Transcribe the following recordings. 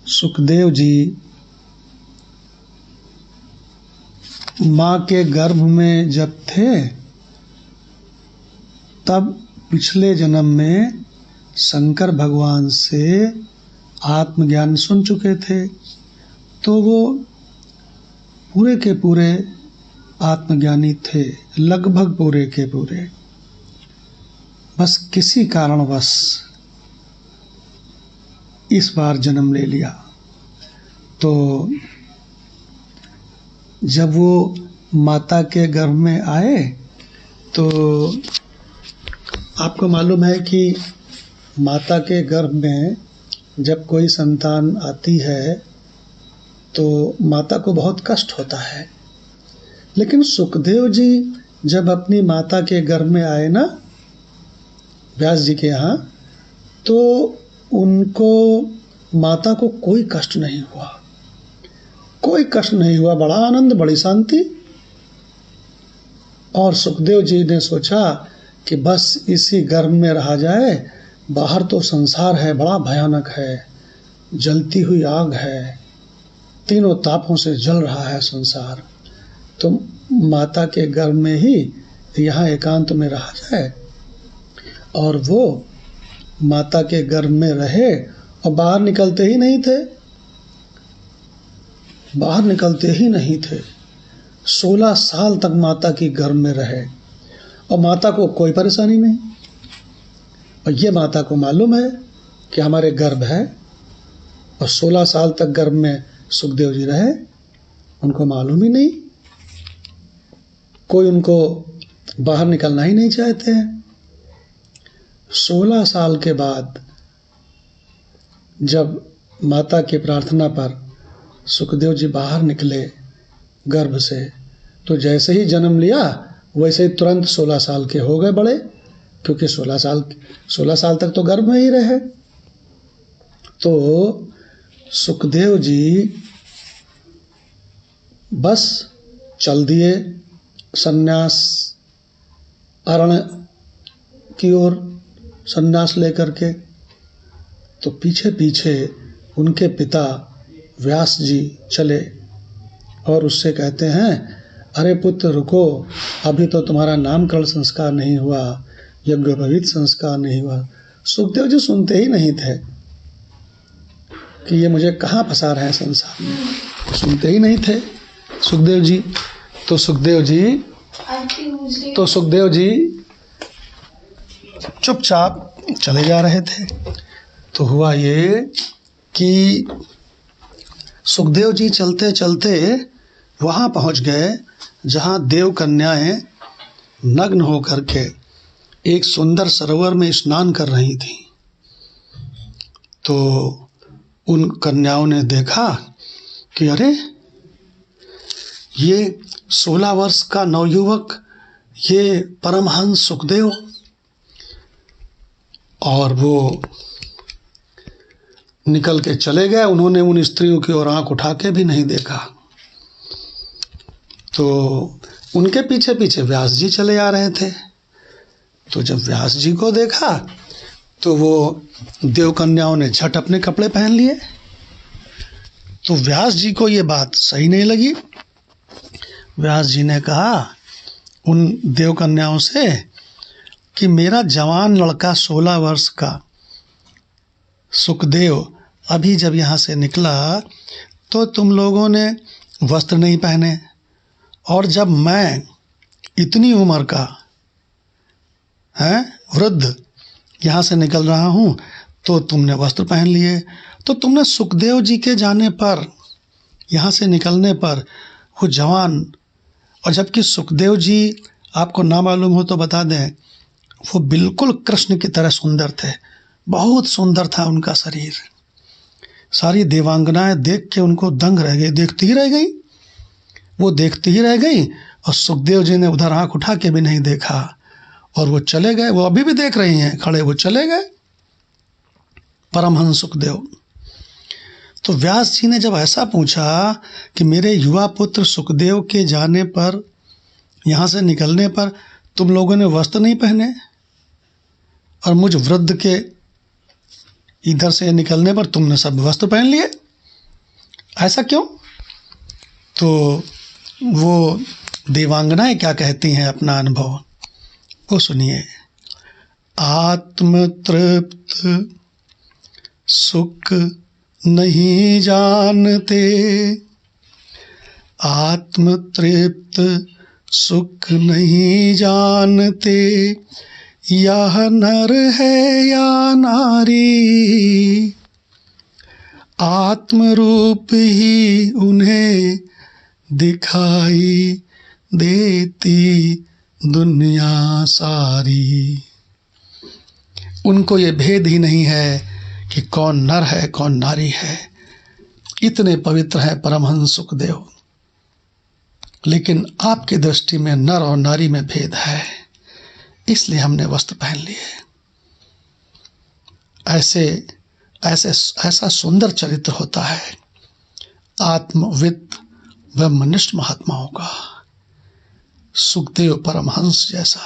सुखदेव जी माँ के गर्भ में जब थे तब पिछले जन्म में शंकर भगवान से आत्मज्ञान सुन चुके थे, तो वो पूरे के पूरे आत्मज्ञानी थे, लगभग पूरे के पूरे। बस किसी कारणवश इस बार जन्म ले लिया। तो जब वो माता के गर्भ में आए तो आपको मालूम है कि माता के गर्भ में जब कोई संतान आती है तो माता को बहुत कष्ट होता है। लेकिन सुखदेव जी जब अपनी माता के गर्भ में आए ना व्यास जी के यहाँ, तो उनको माता को कोई कष्ट नहीं हुआ, कोई कष्ट नहीं हुआ, बड़ा आनंद, बड़ी शांति। और सुखदेव जी ने सोचा कि बस इसी गर्भ में रहा जाए, बाहर तो संसार है, बड़ा भयानक है, जलती हुई आग है, तीनों तापों से जल रहा है संसार, तो माता के गर्भ में ही यहाँ एकांत में रहा जाए। और वो माता के गर्भ में रहे और बाहर निकलते ही नहीं थे, बाहर निकलते ही नहीं थे। 16 साल तक माता की गर्भ में रहे और माता को कोई परेशानी नहीं। और ये माता को मालूम है कि हमारे गर्भ है, और 16 साल तक गर्भ में सुखदेव जी रहे, उनको मालूम ही नहीं, कोई उनको बाहर निकलना ही नहीं चाहते हैं। 16 साल के बाद जब माता की प्रार्थना पर सुखदेव जी बाहर निकले गर्भ से, तो जैसे ही जन्म लिया वैसे ही तुरंत 16 साल के हो गए बड़े, क्योंकि 16 साल तक तो गर्भ में ही रहे। तो सुखदेव जी बस चल दिए सन्यास अरण्य की ओर, सन्यास लेकर के। तो पीछे पीछे उनके पिता व्यास जी चले और उससे कहते हैं, अरे पुत्र रुको, अभी तो तुम्हारा नामकरण संस्कार नहीं हुआ, यज्ञोपवीत संस्कार नहीं हुआ। सुखदेव जी सुनते ही नहीं थे कि ये मुझे कहाँ फंसा रहे हैं संसार में, सुनते ही नहीं थे सुखदेव जी। तो सुखदेव जी चुपचाप चले जा रहे थे। तो हुआ ये कि सुखदेव जी चलते चलते वहाँ पहुँच गए जहाँ देव कन्याएं नग्न होकर के एक सुंदर सरोवर में स्नान कर रही थीं। तो उन कन्याओं ने देखा कि अरे ये 16 वर्ष का नवयुवक, ये परमहंस सुखदेव, और वो निकल के चले गए। उन्होंने उन स्त्रियों की ओर आंख उठा के भी नहीं देखा। तो उनके पीछे पीछे व्यास जी चले आ रहे थे। तो जब व्यास जी को देखा तो वो देव कन्याओं ने झट अपने कपड़े पहन लिए। तो व्यास जी को ये बात सही नहीं लगी। व्यास जी ने कहा उन देव कन्याओं से कि मेरा जवान लड़का 16 वर्ष का सुखदेव अभी जब यहाँ से निकला तो तुम लोगों ने वस्त्र नहीं पहने, और जब मैं इतनी उम्र का वृद्ध यहाँ से निकल रहा हूँ तो तुमने वस्त्र पहन लिए। तो तुमने सुखदेव जी के जाने पर, यहाँ से निकलने पर वो जवान, और जबकि सुखदेव जी आपको ना मालूम हो तो बता दें, वो बिल्कुल कृष्ण की तरह सुंदर थे, बहुत सुंदर था उनका शरीर। सारी देवांगनाएं देख के उनको दंग रह गई, देखती ही रह गई, वो देखती ही रह गई। और सुखदेव जी ने उधर आंख उठा के भी नहीं देखा और वो चले गए। वो अभी भी देख रही हैं खड़े, वो चले गए परमहंस सुखदेव। तो व्यास जी ने जब ऐसा पूछा कि मेरे युवा पुत्र सुखदेव के जाने पर, यहाँ से निकलने पर तुम लोगों ने वस्त्र नहीं पहने, और मुझ वृद्ध के इधर से निकलने पर तुमने सब वस्त्र पहन लिए, ऐसा क्यों? तो वो देवांगनाएं क्या कहती हैं अपना अनुभव, वो सुनिए। आत्मतृप्त सुख नहीं जानते, आत्मतृप्त सुख नहीं जानते, यह नर है या नारी, आत्मरूप ही उन्हें दिखाई देती दुनिया सारी। उनको ये भेद ही नहीं है कि कौन नर है कौन नारी है। इतने पवित्र है परमहंस सुखदेव, लेकिन आपकी दृष्टि में नर और नारी में भेद है, इसलिए हमने वस्त्र पहन लिए। ऐसा सुंदर चरित्र होता है आत्मविद ब्रह्मनिष्ठ महात्माओं का, सुखदेव परमहंस जैसा।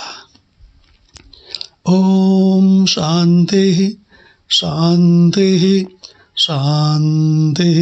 ओम शांति शांति शांति।